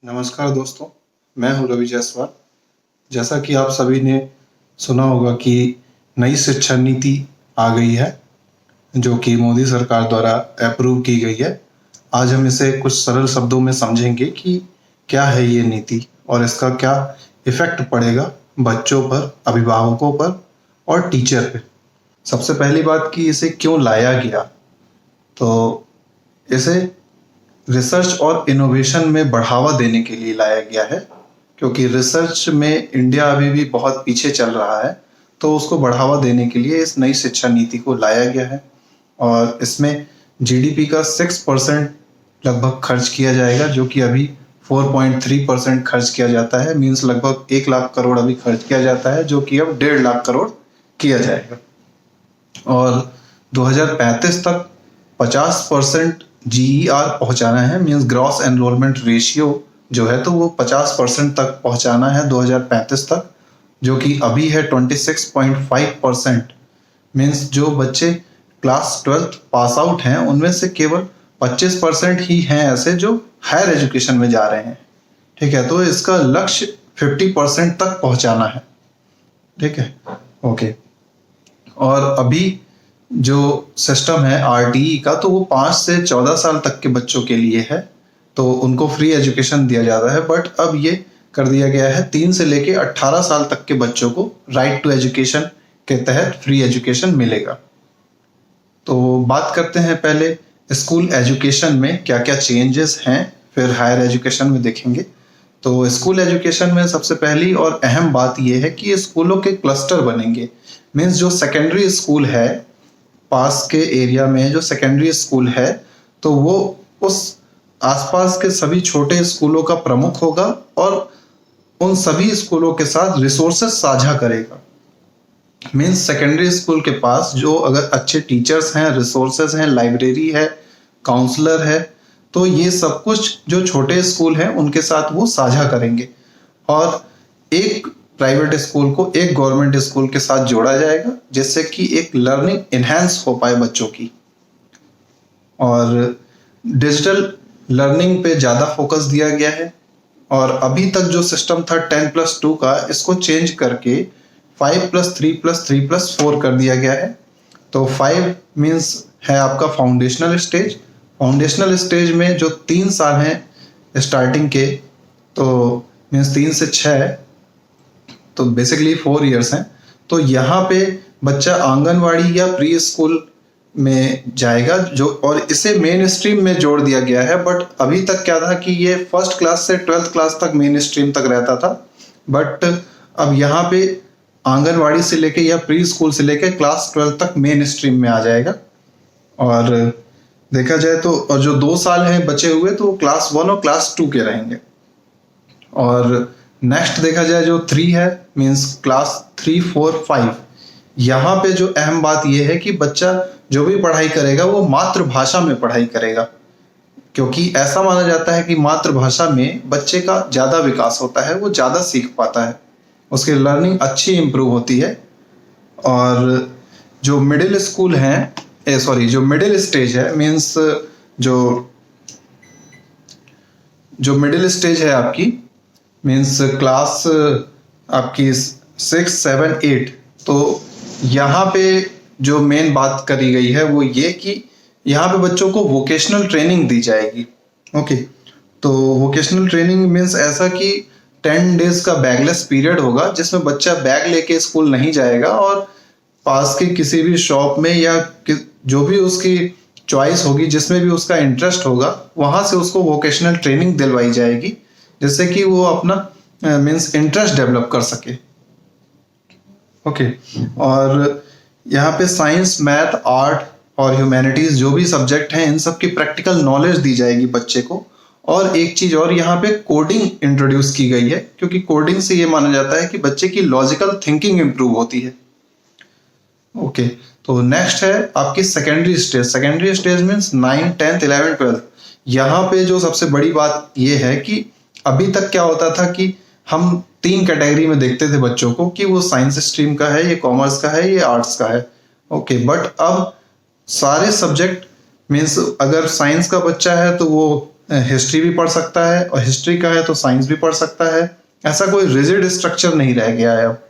नमस्कार दोस्तों, मैं हूँ रवि जायसवाल। जैसा कि आप सभी ने सुना होगा कि नई शिक्षा नीति आ गई है, जो कि मोदी सरकार द्वारा अप्रूव की गई है। आज हम इसे कुछ सरल शब्दों में समझेंगे कि क्या है ये नीति और इसका क्या इफ़ेक्ट पड़ेगा बच्चों पर, अभिभावकों पर और टीचर पे। सबसे पहली बात कि इसे क्यों लाया गया, तो इसे रिसर्च और इनोवेशन में बढ़ावा देने के लिए लाया गया है, क्योंकि रिसर्च में इंडिया अभी भी बहुत पीछे चल रहा है। तो उसको बढ़ावा देने के लिए इस नई शिक्षा नीति को लाया गया है और इसमें जीडीपी का 6% लगभग खर्च किया जाएगा, जो कि अभी 4.3% खर्च किया जाता है। मीन्स लगभग 1 लाख करोड़ अभी खर्च किया जाता है, जो कि अब 1.5 लाख करोड़ किया जाएगा। और 2035 तक 50% जीईआर पहुंचाना है, मीन्स ग्रॉस एनरोलमेंट रेशियो जो है तो वो 50% तक पहुंचाना है 2035 तक, जो कि अभी है 26.5%। मीन्स जो बच्चे क्लास 12th पास आउट हैं उनमें से केवल 25% ही हैं ऐसे जो हायर एजुकेशन में जा रहे हैं। ठीक है, तो इसका लक्ष्य 50% तक पहुंचाना है। ठीक है, ओके। और अभी जो सिस्टम है आरटीई का, तो वो 5 से 14 साल तक के बच्चों के लिए है, तो उनको फ्री एजुकेशन दिया जाता है। बट अब ये कर दिया गया है 3 से लेके 18 साल तक के बच्चों को राइट टू एजुकेशन के तहत फ्री एजुकेशन मिलेगा। तो बात करते हैं पहले स्कूल एजुकेशन में क्या क्या चेंजेस हैं, फिर हायर एजुकेशन में देखेंगे। तो स्कूल एजुकेशन में सबसे पहली और अहम बात यह है कि स्कूलों के क्लस्टर बनेंगे। मीन्स जो सेकेंडरी स्कूल है, पास के एरिया में जो सेकेंडरी स्कूल है, तो वो उस आसपास के सभी छोटे स्कूलों का प्रमुख होगा और उन सभी स्कूलों के साथ रिसोर्सेस साझा करेगा। मीन्स सेकेंडरी स्कूल के पास जो अगर अच्छे टीचर्स हैं, रिसोर्सेस हैं, लाइब्रेरी है, काउंसलर है, तो ये सब कुछ जो छोटे स्कूल हैं उनके साथ वो साझा करेंगे और एक प्राइवेट स्कूल को एक गवर्नमेंट स्कूल के साथ जोड़ा जाएगा, जिससे कि एक लर्निंग इनहैंस हो पाए बच्चों की। और डिजिटल लर्निंग पे ज़्यादा फोकस दिया गया है। और अभी तक जो सिस्टम था 10+2 का, इसको चेंज करके 5+3+3+4 कर दिया गया है। तो 5 मीन्स है आपका फाउंडेशनल स्टेज। फाउंडेशनल स्टेज में जो 3 साल हैं स्टार्टिंग के, तो मीन्स 3 से 6, तो बेसिकली 4 इयर्स हैं। तो यहाँ पे बच्चा आंगनवाड़ी या प्री स्कूल में जाएगा, जो और इसे मेन स्ट्रीम में जोड़ दिया गया है। बट अभी तक क्या था कि ये 1st क्लास से 12th क्लास तक मेन स्ट्रीम तक रहता था, बट अब यहाँ पे आंगनवाड़ी से लेके या प्री स्कूल से लेके क्लास 12 तक मेन स्ट्रीम में आ जाएगा। और देखा जाए तो और जो 2 साल हैं बचे हुए, तो क्लास 1 और क्लास 2 के रहेंगे। और नेक्स्ट देखा जाए जो 3 है, मीन्स क्लास 3, 4, 5। यहाँ पे जो अहम बात यह है कि बच्चा जो भी पढ़ाई करेगा वो मातृभाषा में पढ़ाई करेगा, क्योंकि ऐसा माना जाता है कि मातृभाषा में बच्चे का ज़्यादा विकास होता है, वो ज़्यादा सीख पाता है, उसकी लर्निंग अच्छी इम्प्रूव होती है। और जो मिडिल स्कूल हैं, जो मिडिल स्टेज है, मीन्स जो मिडिल स्टेज है आपकी, मीन्स क्लास आपकी 6, 7, 8। तो यहाँ पे जो मेन बात करी गई है वो ये कि यहाँ पे बच्चों को वोकेशनल ट्रेनिंग दी जाएगी। ओके, तो वोकेशनल ट्रेनिंग मीन्स ऐसा कि 10 डेज का बैगलेस पीरियड होगा, जिसमें बच्चा बैग लेके स्कूल नहीं जाएगा और पास के किसी भी शॉप में या जो भी उसकी चॉइस होगी, जिसमें भी उसका इंटरेस्ट होगा, वहाँ से उसको वोकेशनल ट्रेनिंग दिलवाई जाएगी, जिससे कि वो अपना मीन्स इंटरेस्ट डेवलप कर सके। ओके, और यहाँ पे साइंस, मैथ, आर्ट और ह्यूमैनिटीज जो भी सब्जेक्ट हैं, इन सब की प्रैक्टिकल नॉलेज दी जाएगी बच्चे को। और एक चीज और, यहाँ पे कोडिंग इंट्रोड्यूस की गई है, क्योंकि कोडिंग से ये माना जाता है कि बच्चे की लॉजिकल थिंकिंग इंप्रूव होती है। ओके, तो नेक्स्ट है आपकी secondary stage. Secondary stage means 9, 10, 11, 12। यहाँ पे जो सबसे बड़ी बात ये है कि अभी तक क्या होता था कि हम 3 कैटेगरी में देखते थे बच्चों को, कि वो साइंस स्ट्रीम का है, ये कॉमर्स का है, ये आर्ट्स का है। ओके, बट अब सारे सब्जेक्ट मीन्स अगर साइंस का बच्चा है तो वो हिस्ट्री भी पढ़ सकता है, और हिस्ट्री का है तो साइंस भी पढ़ सकता है। ऐसा कोई रिजिड स्ट्रक्चर नहीं रह गया है अब।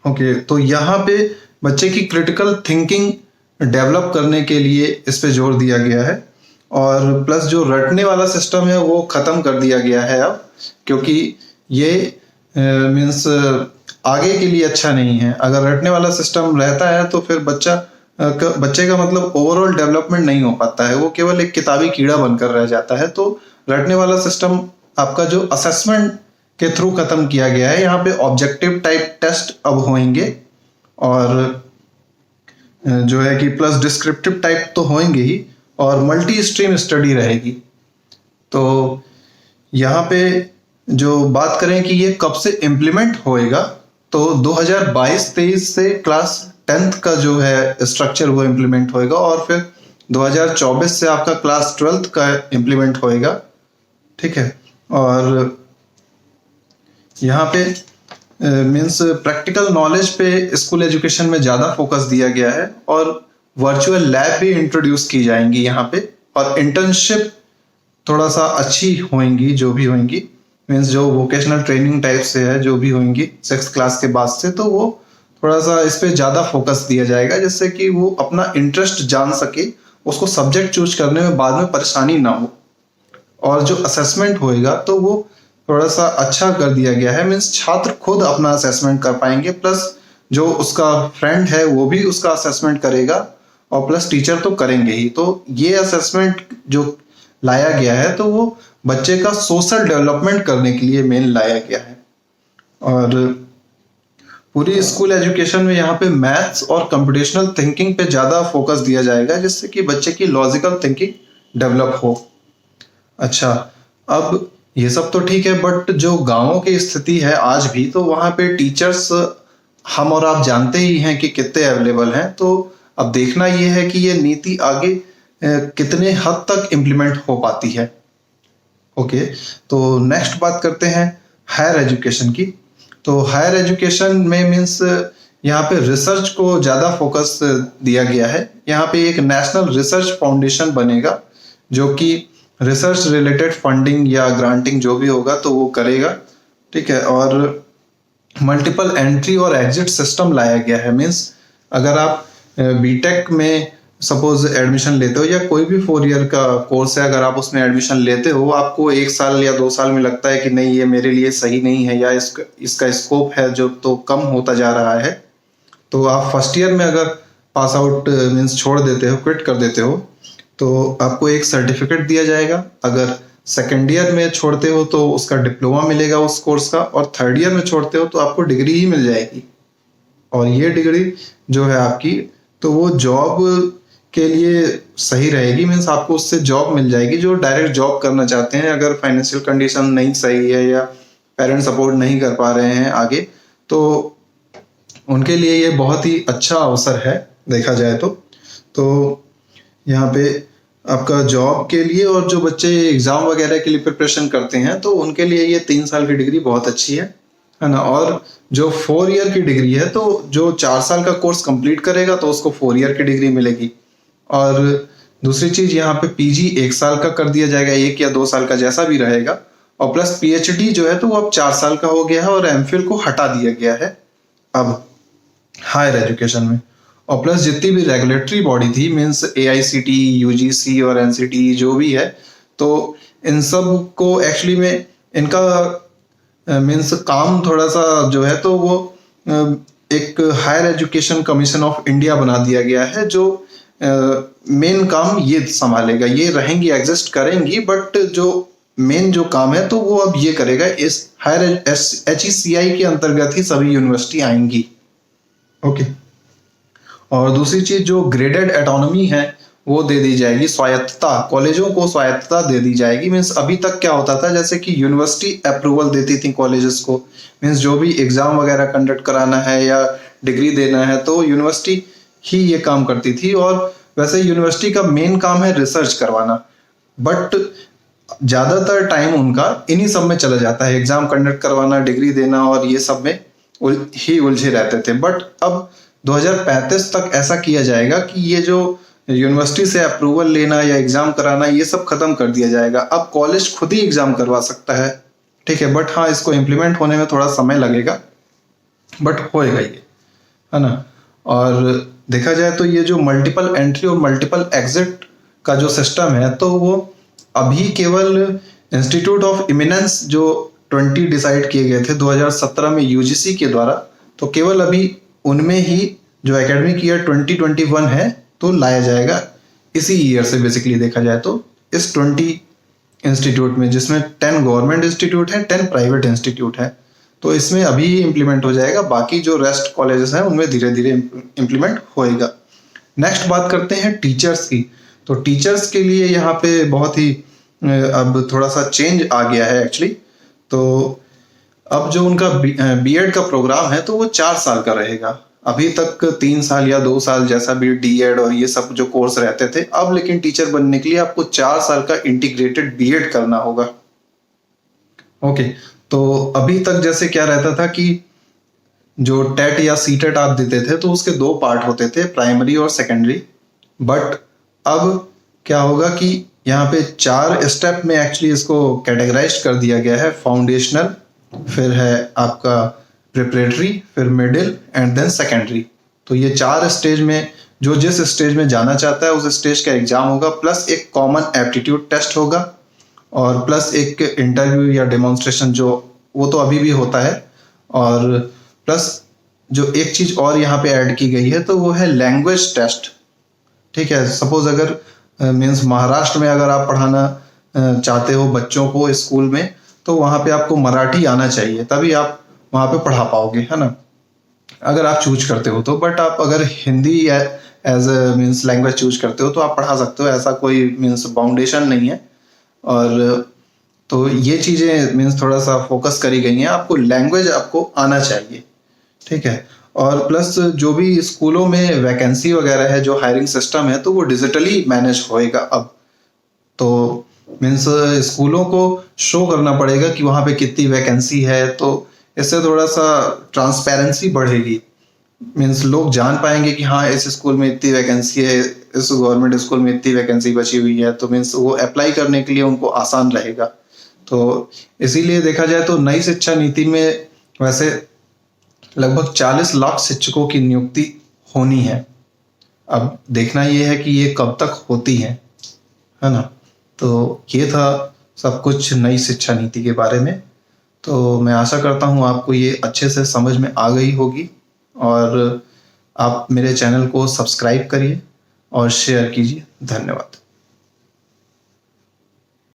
ओके, तो यहाँ पे बच्चे की क्रिटिकल थिंकिंग डेवलप करने के लिए इस पे जोर दिया गया है, और प्लस जो रटने वाला सिस्टम है वो ख़त्म कर दिया गया है अब, क्योंकि ये मीन्स आगे के लिए अच्छा नहीं है। अगर रटने वाला सिस्टम रहता है तो फिर बच्चे का मतलब ओवरऑल डेवलपमेंट नहीं हो पाता है, वो केवल एक किताबी कीड़ा बनकर रह जाता है। तो रटने वाला सिस्टम आपका जो असेसमेंट के थ्रू खत्म किया गया है, यहाँ पे ऑब्जेक्टिव टाइप टेस्ट अब होंगे, और जो है कि प्लस डिस्क्रिप्टिव टाइप तो होंगे ही, और मल्टी स्ट्रीम स्टडी रहेगी। तो यहाँ पे जो बात करें कि ये कब से इम्प्लीमेंट होएगा, तो 2022-23 से क्लास 10th का जो है स्ट्रक्चर वो इम्प्लीमेंट होएगा, और फिर 2024 से आपका क्लास 12th का इम्प्लीमेंट होएगा। ठीक है, और यहाँ पे मीन्स प्रैक्टिकल नॉलेज पे स्कूल एजुकेशन में ज़्यादा फोकस दिया गया है, और वर्चुअल लैब भी इंट्रोड्यूस की जाएंगी यहाँ पे, और इंटर्नशिप थोड़ा सा अच्छी होंगी, जो भी होंगी मीन्स जो वोकेशनल ट्रेनिंग टाइप से है जो भी होंगी 6th क्लास के बाद से, तो वो थोड़ा सा इस पे ज़्यादा फोकस दिया जाएगा, जिससे कि वो अपना इंटरेस्ट जान सके, उसको सब्जेक्ट चूज करने में बाद में परेशानी ना हो। और जो असेसमेंट होएगा तो वो थोड़ा सा अच्छा कर दिया गया है, मीन्स छात्र खुद अपना असेसमेंट कर पाएंगे, प्लस जो उसका फ्रेंड है वो भी उसका असेसमेंट करेगा, और प्लस टीचर तो करेंगे ही। तो ये असेसमेंट जो लाया गया है तो वो बच्चे का सोशल डेवलपमेंट करने के लिए मेन लाया गया है। और पूरी स्कूल एजुकेशन में यहाँ पे मैथ्स और कंप्यूटेशनल थिंकिंग पे ज़्यादा फोकस दिया जाएगा, जिससे कि बच्चे की लॉजिकल थिंकिंग डेवलप हो। अच्छा, अब ये सब तो ठीक है, बट जो गांवों की स्थिति है आज भी, तो वहाँ पे टीचर्स हम और आप जानते ही हैं कि कितने अवेलेबल हैं। तो अब देखना ये है कि ये नीति आगे कितने हद तक इम्प्लीमेंट हो पाती है। ओके, तो नेक्स्ट बात करते हैं हायर एजुकेशन की। तो हायर एजुकेशन में मीन्स यहाँ पे रिसर्च को ज़्यादा फोकस दिया गया है। यहाँ पे एक नेशनल रिसर्च फाउंडेशन बनेगा, जो कि रिसर्च रिलेटेड फंडिंग या ग्रांटिंग जो भी होगा तो वो करेगा। ठीक है, और मल्टीपल एंट्री और एग्जिट सिस्टम लाया गया है। मीन्स अगर आप बीटेक में सपोज एडमिशन लेते हो, या कोई भी 4 ईयर का कोर्स है, अगर आप उसमें एडमिशन लेते हो, आपको 1 साल या 2 साल में लगता है कि नहीं ये मेरे लिए सही नहीं है, या इसका स्कोप है जो तो कम होता जा रहा है, तो आप फर्स्ट ईयर में अगर पास आउट मीन्स छोड़ देते हो, क्विट कर देते हो, तो आपको एक सर्टिफिकेट दिया जाएगा। अगर सेकेंड ईयर में छोड़ते हो तो उसका डिप्लोमा मिलेगा उस कोर्स का, और थर्ड ईयर में छोड़ते हो तो आपको डिग्री ही मिल जाएगी। और ये डिग्री जो है आपकी, तो वो जॉब के लिए सही रहेगी, मीन्स आपको उससे जॉब मिल जाएगी। जो डायरेक्ट जॉब करना चाहते हैं, अगर फाइनेंशियल कंडीशन नहीं सही है या पेरेंट्स सपोर्ट नहीं कर पा रहे हैं आगे, तो उनके लिए ये बहुत ही अच्छा अवसर है देखा जाए तो यहाँ पे आपका जॉब के लिए, और जो बच्चे एग्जाम वगैरह के लिए प्रिपरेशन करते हैं तो उनके लिए ये 3 साल की डिग्री बहुत अच्छी है ना। और जो 4 ईयर की डिग्री है, तो जो 4 साल का कोर्स कंप्लीट करेगा तो उसको 4 ईयर की डिग्री मिलेगी। और दूसरी चीज यहाँ पे पीजी 1 साल का कर दिया जाएगा, 1 या 2 साल का जैसा भी रहेगा, और प्लस पीएचडी जो है तो वो अब 4 साल का हो गया है, और एमफिल को हटा दिया गया है अब हायर एजुकेशन में। और प्लस जितनी भी रेगुलेटरी बॉडी थी, मीन्स AICTE, UGC और NCTE जो भी है, तो इन सब को एक्चुअली में इनका मीन्स काम थोड़ा सा जो है तो वो एक higher education commission of India बना दिया गया है, जो मेन काम ये संभालेगा। ये रहेंगी, एग्जिस्ट करेंगी, बट जो मेन जो काम है तो वो अब ये करेगा। इस हायर HECI के अंतर्गत ही सभी यूनिवर्सिटी आएंगी। ओके, और दूसरी चीज जो ग्रेडेड एटोनॉमी है वो दे दी जाएगी, स्वायत्तता, कॉलेजों को स्वायत्तता दे दी जाएगी। मीन्स अभी तक क्या होता था, जैसे कि यूनिवर्सिटी अप्रूवल देती थी कॉलेजेस को, मीन्स जो भी एग्जाम वगैरह कंडक्ट कराना है या डिग्री देना है तो यूनिवर्सिटी ही ये काम करती थी। और वैसे यूनिवर्सिटी का मेन काम है रिसर्च करवाना, बट ज्यादातर टाइम उनका इन्हीं सब में चला जाता है, एग्जाम कंडक्ट करवाना, डिग्री देना, और ये सब में ही उलझे रहते थे। बट अब 2035 तक ऐसा किया जाएगा कि ये जो यूनिवर्सिटी से अप्रूवल लेना या एग्जाम कराना ये सब खत्म कर दिया जाएगा। अब कॉलेज खुद ही एग्जाम करवा सकता है, ठीक है। बट हाँ, इसको इम्प्लीमेंट होने में थोड़ा समय लगेगा, बट होएगा ये, है ना। और देखा जाए तो ये जो मल्टीपल एंट्री और मल्टीपल एग्जिट का जो सिस्टम है, तो वो अभी केवल इंस्टीट्यूट ऑफ इमिनेंस जो 20 डिसाइड किए गए थे 2017 में यूजीसी के द्वारा, तो केवल अभी उनमें ही जो एकेडमिक ईयर 2021 है तो लाया जाएगा इसी ईयर से। बेसिकली देखा जाए तो इस 20 इंस्टीट्यूट में, जिसमें 10 गवर्नमेंट इंस्टीट्यूट है, 10 प्राइवेट इंस्टीट्यूट है, तो इसमें अभी इम्प्लीमेंट हो जाएगा। बाकी जो रेस्ट कॉलेजेस हैं उनमें धीरे धीरे इम्प्लीमेंट होएगा। नेक्स्ट बात करते हैं टीचर्स की। तो टीचर्स के लिए यहाँ पे बहुत ही अब थोड़ा सा चेंज आ गया है एक्चुअली। तो अब जो उनका बीएड का प्रोग्राम है तो वो 4 साल का रहेगा। अभी तक 3 साल या 2 साल जैसा भी डीएड और ये सब जो कोर्स रहते थे, अब लेकिन टीचर बनने के लिए आपको 4 साल का इंटीग्रेटेड बीएड करना होगा। ओके, तो अभी तक जैसे क्या रहता था कि जो टेट या सीटेट आप देते थे तो उसके 2 पार्ट होते थे, प्राइमरी और सेकेंडरी। बट अब क्या होगा कि यहाँ पे 4 स्टेप में एक्चुअली इसको कैटेगराइज कर दिया गया है। फाउंडेशनल, फिर है आपका प्रिपरेटरी, फिर मिडिल एंड देन सेकेंडरी। तो ये 4 स्टेज में जो जिस स्टेज में जाना चाहता है उस स्टेज का एग्जाम होगा, प्लस एक कॉमन एप्टीट्यूड टेस्ट होगा, और प्लस एक इंटरव्यू या डेमोन्स्ट्रेशन जो वो तो अभी भी होता है। और प्लस जो एक चीज और यहाँ पे ऐड की गई है तो वो है लैंग्वेज टेस्ट, ठीक है। सपोज अगर मीन्स महाराष्ट्र में अगर आप पढ़ाना चाहते हो बच्चों को स्कूल में, तो वहाँ पे आपको मराठी आना चाहिए, तभी आप वहाँ पे पढ़ा पाओगे, है ना, अगर आप चूज करते हो तो। बट आप अगर Hindi as means language choose करते हो तो आप पढ़ा सकते हो, ऐसा कोई मीन्स बाउंडेशन नहीं है। और तो ये चीज़ें मीन्स थोड़ा सा फोकस करी गई हैं, आपको लैंग्वेज आपको आना चाहिए, ठीक है। और प्लस जो भी स्कूलों में वैकेंसी वगैरह है, जो हायरिंग सिस्टम है, तो वो डिजिटली मैनेज होएगा अब। तो मीन्स स्कूलों को शो करना पड़ेगा कि वहाँ पे कितनी वैकेंसी है, तो इससे थोड़ा सा ट्रांसपेरेंसी बढ़ेगी। मीन्स लोग जान पाएंगे कि हाँ इस स्कूल में इतनी वैकेंसी है, इस गवर्नमेंट स्कूल में इतनी वैकेंसी बची हुई है, तो मीन्स वो अप्लाई करने के लिए उनको आसान रहेगा। तो इसीलिए देखा जाए तो नई शिक्षा नीति में वैसे लगभग 40 लाख शिक्षकों की नियुक्ति होनी है। अब देखना ये है कि ये कब तक होती है ना। तो ये था सब कुछ नई शिक्षा नीति के बारे में। तो मैं आशा करता हूँ आपको ये अच्छे से समझ में आ गई होगी, और आप मेरे चैनल को सब्सक्राइब करिए और शेयर कीजिए। धन्यवाद।